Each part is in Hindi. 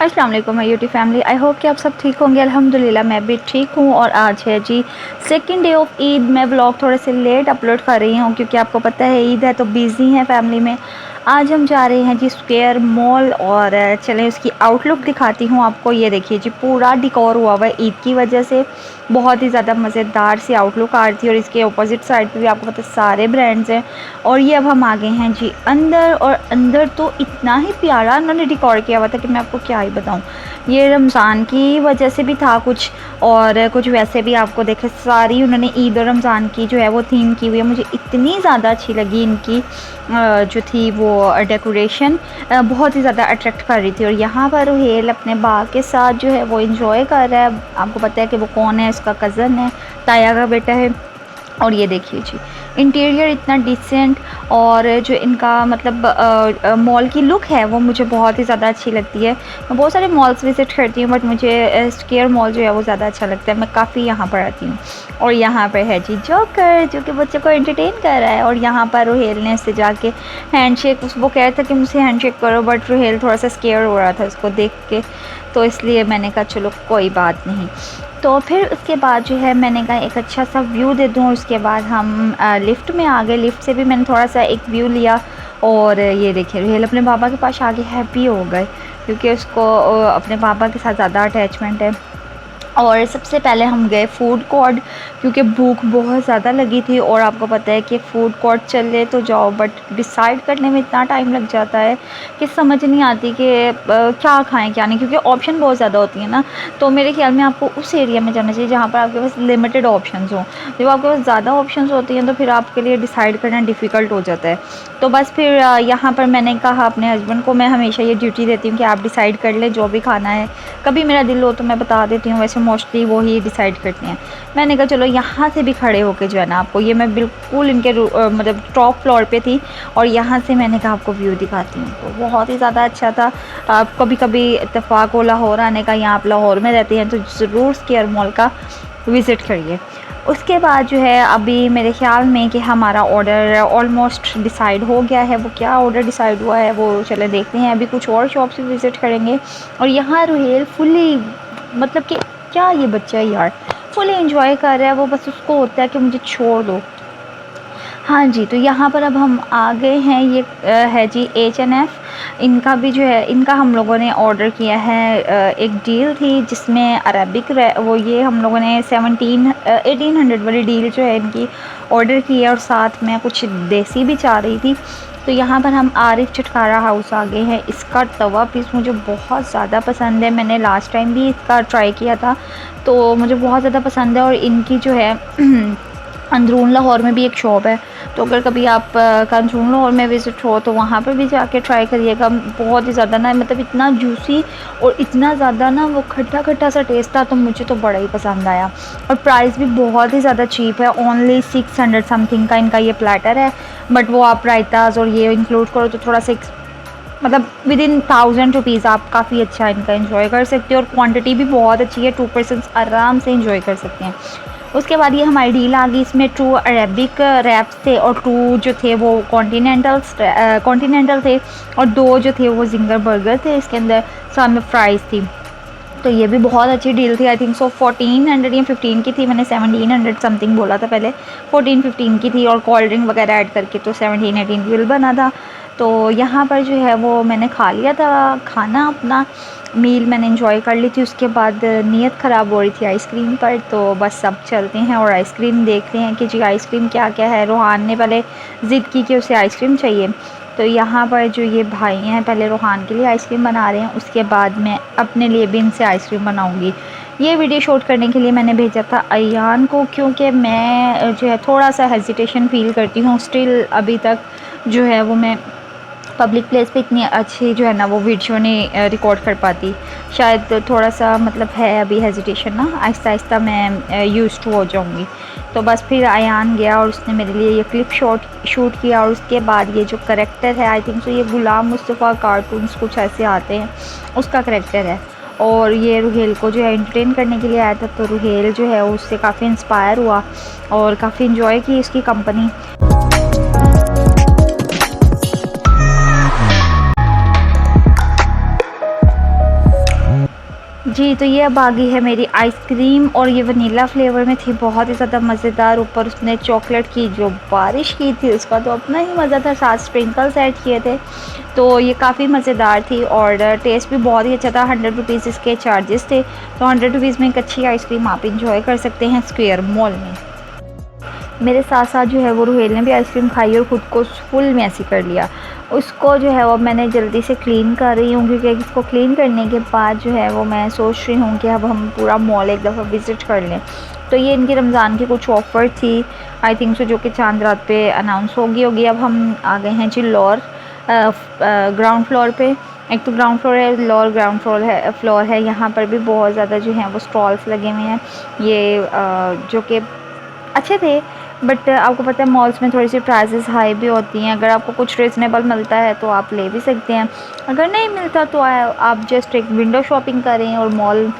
अस्सलाम वालेकुम my YouTube family. I hope कि आप सब ठीक होंगे। अल्हम्दुलिल्लाह मैं भी ठीक हूँ। और आज है जी सेकंड डे ऑफ ईद। मैं व्लॉग थोड़े से लेट अपलोड कर रही हूँ क्योंकि आपको पता है ईद है तो बिज़ी हैं फैमिली में। आज हम जा रहे हैं जी स्क्वायर मॉल और चलें उसकी आउटलुक दिखाती हूँ आपको। ये देखिए जी पूरा डिकोर हुआ हुआ है ईद की वजह से, बहुत ही ज़्यादा मज़ेदार सी आउटलुक आ रही थी। और इसके अपोजिट साइड पे भी आपको पता है सारे ब्रांड्स हैं। और ये अब हम आ गए हैं जी अंदर, और अंदर तो इतना ही प्यारा उन्होंने डिकोर किया हुआ था कि मैं आपको क्या ही बताऊं। ये रमज़ान की वजह से भी था कुछ, और कुछ वैसे भी आपको देखे सारी उन्होंने ईद और रमज़ान की जो है वो थीम की हुई है। मुझे इतनी ज़्यादा अच्छी लगी इनकी जो थी वो डेकोरेशन, बहुत ही ज़्यादा अट्रैक्ट कर रही थी। और यहाँ पर रुहेल अपने बाग के साथ जो है वो इंजॉय कर रहा है। आपको पता है कि वो कौन है, इसका कज़न है, ताया का बेटा है। और ये देखिए जी इंटीरियर इतना डिसेंट, और जो इनका मतलब मॉल की लुक है वो मुझे बहुत ही ज़्यादा अच्छी लगती है। मैं बहुत सारे मॉल्स विज़िट करती हूँ बट मुझे स्क्वायर मॉल जो है वो ज़्यादा अच्छा लगता है। मैं काफ़ी यहाँ पर आती हूँ। और यहाँ पर है जी जोकर जो कि बच्चों को एंटरटेन कर रहा है। और यहाँ पर रुहेल ने उससे जाके हैंडशेक, वो कह रहा था कि मुझसे हैंडशेक करो, बट रुहेल थोड़ा सा स्केयर हो रहा था उसको देख के, तो इसलिए मैंने कहा चलो कोई बात नहीं। तो फिर उसके बाद जो है मैंने कहा एक अच्छा सा व्यू दे दूँ। उसके बाद हम लिफ़्ट में आ गए। लिफ़्ट से भी मैंने थोड़ा सा एक व्यू लिया। और ये देखिए रुहेल अपने पापा के पास आके हैप्पी हो गए क्योंकि उसको अपने पापा के साथ ज़्यादा अटैचमेंट है। और सबसे पहले हम गए फूड कोर्ट क्योंकि भूख बहुत ज़्यादा लगी थी। और आपको पता है कि फ़ूड कोर्ट चले तो जाओ बट डिसाइड करने में इतना टाइम लग जाता है कि समझ नहीं आती कि क्या खाएं क्या नहीं, क्योंकि ऑप्शन बहुत ज़्यादा होती है ना। तो मेरे ख्याल में आपको उस एरिया में जाना चाहिए जहाँ पर आपके पास लिमिटेड ऑप्शंस हों। जब आपके पास ज़्यादा ऑप्शंस होती हैं तो फिर आपके लिए डिसाइड करना डिफ़िकल्ट हो जाता है। तो बस फिर यहाँ पर मैंने कहा अपने हस्बैंड को, मैं हमेशा ये ड्यूटी देती हूँ कि आप डिसाइड कर लें जो भी खाना है। कभी मेरा दिल हो तो मैं बता देती हूँ, वैसे मोस्टली वो ही डिसाइड करते हैं। मैंने कहा चलो यहाँ से भी खड़े होके जो है ना आपको, ये मैं बिल्कुल इनके मतलब टॉप फ्लोर पे थी और यहाँ से मैंने कहा आपको व्यू दिखाती हूँ। तो बहुत ही ज़्यादा अच्छा था। आप कभी कभी इत्तेफाक हो लाहौर आने का, यहाँ आप लाहौर में रहते हैं तो ज़रूर स्क्वायर मॉल का विज़िट करिए। उसके बाद जो है अभी मेरे ख़्याल में कि हमारा ऑर्डर ऑलमोस्ट डिसाइड हो गया है। वो क्या ऑर्डर डिसाइड हुआ है वो चले देखते हैं। अभी कुछ और शॉप्स भी विज़िट करेंगे। और यहाँ रुहेल फुली, मतलब कि क्या ये बच्चा है यार, फुली एंजॉय कर रहा है। वो बस उसको होता है कि मुझे छोड़ दो। हाँ जी, तो यहाँ पर अब हम आ गए हैं। ये है जी H&F। इनका भी जो है, इनका हम लोगों ने ऑर्डर किया है। एक डील थी जिसमें अरबिक वो ये हम लोगों ने 1800 वाली डील जो है इनकी ऑर्डर की है। और साथ में कुछ देसी भी चाह रही थी। तो यहाँ पर हम आरिफ चटकारा हाउस आ गए हैं। इसका तवा पीस मुझे बहुत ज़्यादा पसंद है। मैंने लास्ट टाइम भी इसका ट्राई किया था तो मुझे बहुत ज़्यादा पसंद है। और इनकी जो है अंदरून लाहौर में भी एक शॉप है, तो अगर कभी आप अंदरून लाहौर में विज़िट हो तो वहाँ पर भी जाके ट्राई करिएगा। बहुत ही ज़्यादा ना, मतलब इतना जूसी और इतना ज़्यादा ना वो खट्टा खट्टा सा टेस्ट था, तो मुझे तो बड़ा ही पसंद आया। और प्राइस भी बहुत ही ज़्यादा चीप है। ओनली 600 समथिंग का इनका ये प्लेटर है। बट वो आप रायताज और ये इंक्लूड करो तो थोड़ा सा मतलब विद इन 1000 रुपीज़ आप काफ़ी अच्छा इनका एंजॉय कर सकते हो। और क्वांटिटी भी बहुत अच्छी है, 2 पर्सन्स आराम से एंजॉय कर सकते हैं। उसके बाद ये हमारी डील आ गई। इसमें 2 अरेबिक रैप्स थे और 2 जो थे वो कॉन्टिनेंटल थे, और 2 जो थे वो जिंगर बर्गर थे। इसके अंदर साथ में फ्राइज़ थी। तो ये भी बहुत अच्छी डील थी। आई थिंक सो 1400 या 15 की थी। मैंने 1700 समथिंग बोला था पहले, 14-15 की थी। और कोल्ड ड्रिंक वगैरह ऐड करके तो 17-18 बिल बना था। तो यहाँ पर जो है वो मैंने खा लिया था खाना, अपना मील मैंने इंजॉय कर ली थी। उसके बाद नीयत ख़राब हो रही थी आइसक्रीम पर, तो बस अब चलते हैं और आइसक्रीम देखते हैं कि जी आइसक्रीम क्या क्या है। रूहान ने पहले ज़िद की कि उसे आइसक्रीम चाहिए। तो यहाँ पर जो ये भाई हैं पहले रूहान के लिए आइसक्रीम बना रहे हैं, उसके बाद मैं अपने लिए भी इनसे आइसक्रीम बनाऊँगी। ये वीडियो शूट करने के लिए मैंने भेजा था अयान को, क्योंकि मैं जो है थोड़ा सा हेजिटेशन फ़ील करती हूँ स्टिल अभी तक जो है वो मैं पब्लिक प्लेस पे इतनी अच्छी जो है ना वो वीडियो नहीं रिकॉर्ड कर पाती। शायद थोड़ा सा मतलब है अभी हेजिटेशन ना, आहिस्ता आहिस्ता मैं यूज़ टू हो जाऊँगी। तो बस फिर अयान गया और उसने मेरे लिए ये क्लिप शूट किया। और उसके बाद ये जो करेक्टर है, आई थिंक सो ये गुलाम मुस्तफ़ा कार्टून्स कुछ ऐसे आते हैं, उसका करेक्टर है। और ये रुहेल को जो है एंटरटेन करने के लिए आया था। तो रुहेल जो है उससे काफ़ी इंस्पायर हुआ और काफ़ी इन्जॉय की इसकी कंपनी। जी, तो ये अब आ गई है मेरी आइसक्रीम और ये वनीला फ्लेवर में थी, बहुत ही ज़्यादा मज़ेदार। ऊपर उसने चॉकलेट की जो बारिश की थी उसका तो अपना ही मज़ा था, साथ स्प्रिंकल्स ऐड किए थे, तो ये काफ़ी मज़ेदार थी और टेस्ट भी बहुत ही अच्छा था। 100 रुपीज़ इसके चार्जेस थे, तो 100 रुपीज़ में एक अच्छी आइसक्रीम आप इंजॉय कर सकते हैं स्क्वायर मॉल में। मेरे साथ साथ जो है वो रुहेल ने भी आइसक्रीम खाई और ख़ुद को फुल मैसी कर लिया। उसको जो है वो मैंने जल्दी से क्लीन कर रही हूँ, क्योंकि इसको क्लीन करने के बाद जो है वो मैं सोच रही हूँ कि अब हम पूरा मॉल एक दफ़ा विज़िट कर लें। तो ये इनकी रमज़ान की कुछ ऑफ़र थी आई थिंक सो, जो कि चांद रात पे अनाउंस होगी। अब हम आ गए हैं जी लोअर ग्राउंड फ्लोर पे। एक तो ग्राउंड फ्लोर है, लोअर ग्राउंड फ्लोर है। यहाँ पर भी बहुत ज़्यादा जो है वो स्टॉल्स लगे हुए हैं, ये जो कि अच्छे थे, बट आपको पता है मॉल्स में थोड़ी सी प्राइसेस हाई भी होती हैं। अगर आपको कुछ रीज़नेबल मिलता है तो आप ले भी सकते हैं, अगर नहीं मिलता तो आप जस्ट एक विंडो शॉपिंग करें और मॉल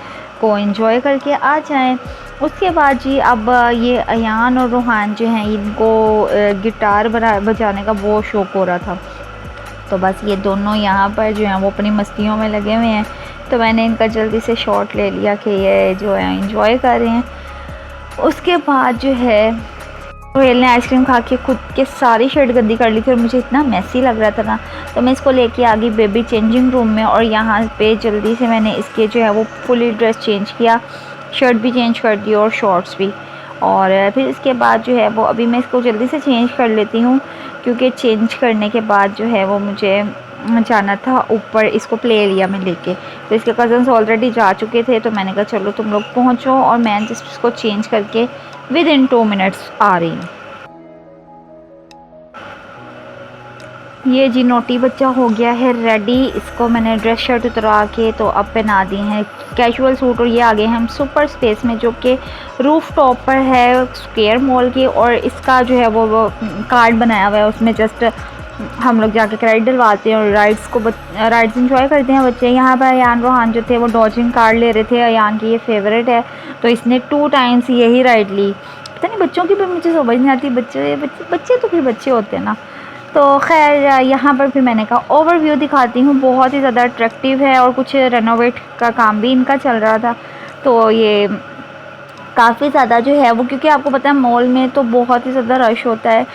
को एंजॉय करके आ जाएं। उसके बाद जी अब ये अयान और रूहान जो हैं इनको गिटार बजाने का बहुत शौक़ हो रहा था, तो बस ये दोनों यहाँ पर जो हैं वो अपनी मस्तियों में लगे हुए हैं। तो मैंने इनका जल्दी से शॉट ले लिया कि ये जो है एंजॉय कर रहे हैं। उसके बाद जो है रोहेल ने आइसक्रीम खा के खुद के सारी शर्ट गंदी कर ली थी और मुझे इतना मैसी लग रहा था ना, तो मैं इसको लेके आ गई बेबी चेंजिंग रूम में और यहाँ पे जल्दी से मैंने इसके जो है वो फुली ड्रेस चेंज किया, शर्ट भी चेंज कर दी और शॉर्ट्स भी। और फिर इसके बाद जो है वो अभी मैं इसको जल्दी से चेंज कर लेती हूँ, क्योंकि चेंज करने के बाद जो है वो मुझे जाना था ऊपर इसको प्ले एरिया में लेके। तो इसके कज़न्स ऑलरेडी जा चुके थे, तो मैंने कहा चलो तुम लोग पहुँचो और मैं जस्ट इसको चेंज करके विद इन 2 मिनट्स आ रही हूँ। ये जी नोटी बच्चा हो गया है रेडी, इसको मैंने ड्रेस शर्ट उतरा के तो अब पहना दी हैं कैजुअल सूट। और ये आ गए हम सुपर स्पेस में, जो कि रूफ टॉप पर है स्क्वायर मॉल के, और इसका जो है वो कार्ड बनाया हुआ है, उसमें जस्ट हम लोग जाके क्रेडिट डलवाते हैं और राइड्स इंजॉय करते हैं बच्चे। यहाँ पर अयान रोहान जो थे वो डॉजिंग कार्ड ले रहे थे, अयान की ये फेवरेट है तो इसने 2 टाइम्स यही राइड ली। पता नहीं बच्चों की भी मुझे समझ नहीं आती, बच्चे तो फिर बच्चे होते हैं ना। तो खैर यहाँ पर फिर मैंने कहा ओवरव्यू दिखाती हूँ, बहुत ही ज़्यादा अट्रैक्टिव है और कुछ रेनोवेट का काम भी इनका चल रहा था, तो ये काफ़ी ज़्यादा जो है वो, क्योंकि आपको पता है मॉल में तो बहुत ही ज़्यादा रश होता है,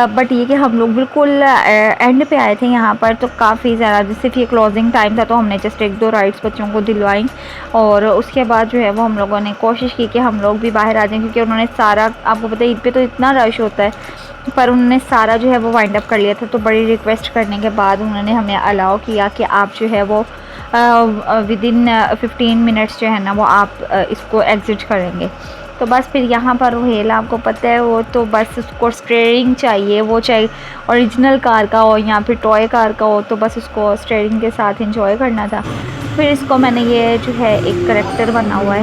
बट ये कि हम लोग बिल्कुल एंड पे आए थे यहाँ पर, तो काफ़ी ज़्यादा जैसे कि क्लोजिंग टाइम था तो हमने जस्ट 1-2 राइड्स बच्चों को दिलवाई और उसके बाद जो है वो हम लोगों ने कोशिश की कि हम लोग भी बाहर आ जाएँ, क्योंकि उन्होंने सारा, आपको पता है ईद पे तो इतना रश होता है, पर उन्होंने सारा जो है वो वाइंड अप कर लिया था। तो बड़ी रिक्वेस्ट करने के बाद उन्होंने हमें अलाउ किया कि आप जो है वो विद इन 15 मिनट्स जो है ना वो आप इसको एग्ज़िट करेंगे। तो बस फिर यहाँ पर रोहेल, आपको पता है वो तो बस उसको स्टीयरिंग चाहिए, वो चाहे ओरिजिनल कार का हो या फिर टॉय कार का हो, तो बस उसको स्टीयरिंग के साथ एंजॉय करना था। फिर इसको मैंने ये जो है एक करैक्टर बना हुआ है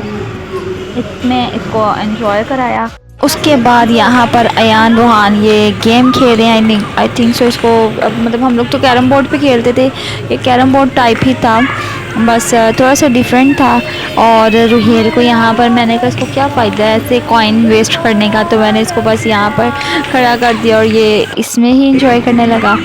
इसमें इसको एंजॉय कराया। उसके बाद यहाँ पर अयान रोहान ये गेम खेल रहे हैं, आई थिंक सो इसको, मतलब हम लोग तो कैरम बोर्ड पे खेलते थे, ये कैरम बोर्ड टाइप ही था, बस थोड़ा सा डिफरेंट था। और रुहेल को यहाँ पर मैंने कहा इसको क्या फ़ायदा है ऐसे कॉइन वेस्ट करने का, तो मैंने इसको बस यहाँ पर खड़ा कर दिया और ये इसमें ही इंजॉय करने लगा।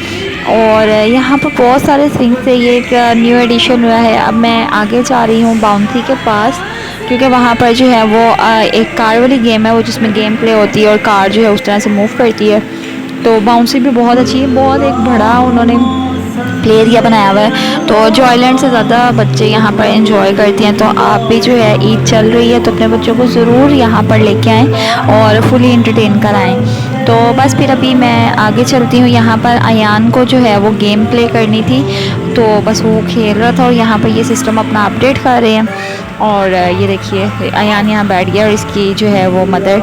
और यहाँ पर बहुत सारे थिंग्स है, ये एक न्यू एडिशन हुआ है। अब मैं आगे जा रही हूँ बाउंसी के पास, क्योंकि वहाँ पर जो है वो एक कार वाली गेम है वो, जिसमें गेम प्ले होती है और कार जो है उस तरह से मूव करती है। तो बाउंसी भी बहुत अच्छी है, बहुत एक बड़ा उन्होंने प्ले एरिया बनाया हुआ है, तो जॉयलैंड से ज़्यादा बच्चे यहाँ पर एंजॉय करते हैं। तो आप भी जो है ईद चल रही है तो अपने बच्चों को ज़रूर यहाँ पर लेके आएँ और फुली इंटरटेन कराएँ। तो बस फिर अभी मैं आगे चलती हूँ। यहाँ पर अयान को जो है वो गेम प्ले करनी थी, तो बस वो खेल रहा था और यहाँ पर ये सिस्टम अपना अपडेट कर रहे हैं। और ये देखिए अयान यहाँ बैठ गया और इसकी जो है वो मदर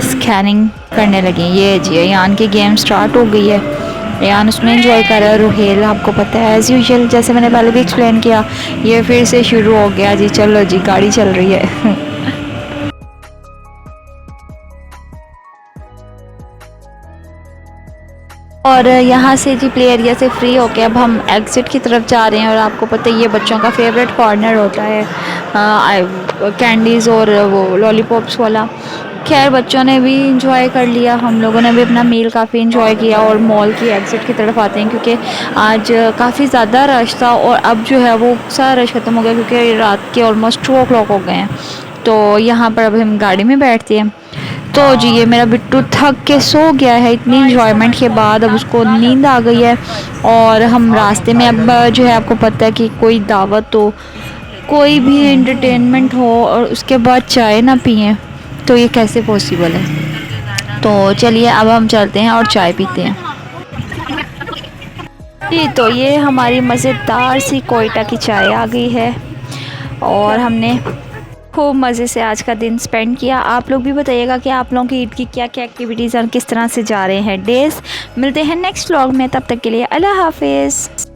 स्कैनिंग करने लगी। ये जी अयान की गेम स्टार्ट हो गई है, अयान उसमें एंजॉय कर रहा है। रुहेल आपको पता है एज़ यूजुअल, जैसे मैंने पहले भी एक्सप्लेन किया, ये फिर से शुरू हो गया जी, चलो जी गाड़ी चल रही है। और यहाँ से जी प्ले एरिया से फ्री होके अब हम एग्ज़िट की तरफ जा रहे हैं। और आपको पता है ये बच्चों का फेवरेट कॉर्नर होता है कैंडीज़ और वो लॉलीपॉप्स वाला, खैर बच्चों ने भी इंजॉय कर लिया, हम लोगों ने भी अपना मील काफ़ी इंजॉय किया और मॉल की एग्ज़िट की तरफ आते हैं क्योंकि आज काफ़ी ज़्यादा रश था और अब जो है वो सारा रश ख़त्म हो गया क्योंकि रात के ऑलमोस्ट 2 o'clock हो गए हैं। तो यहाँ पर अब हम गाड़ी में बैठते हैं। तो जी ये मेरा बिट्टू थक के सो गया है इतनी इंजॉयमेंट के बाद, अब उसको नींद आ गई है और हम रास्ते में अब जो है आपको पता है कि कोई दावत हो, कोई भी एंटरटेनमेंट हो और उसके बाद चाय ना पिएं तो ये कैसे पॉसिबल है। तो चलिए अब हम चलते हैं और चाय पीते हैं। जी तो ये हमारी मज़ेदार सी कोयटा की चाय आ गई है और हमने खूब मज़े से आज का दिन स्पेंड किया। आप लोग भी बताइएगा कि आप लोगों की ईद की क्या क्या एक्टिविटीज़ और किस तरह से जा रहे हैं डेज़। मिलते हैं नेक्स्ट व्लॉग में, तब तक के लिए अल्लाह हाफिज़।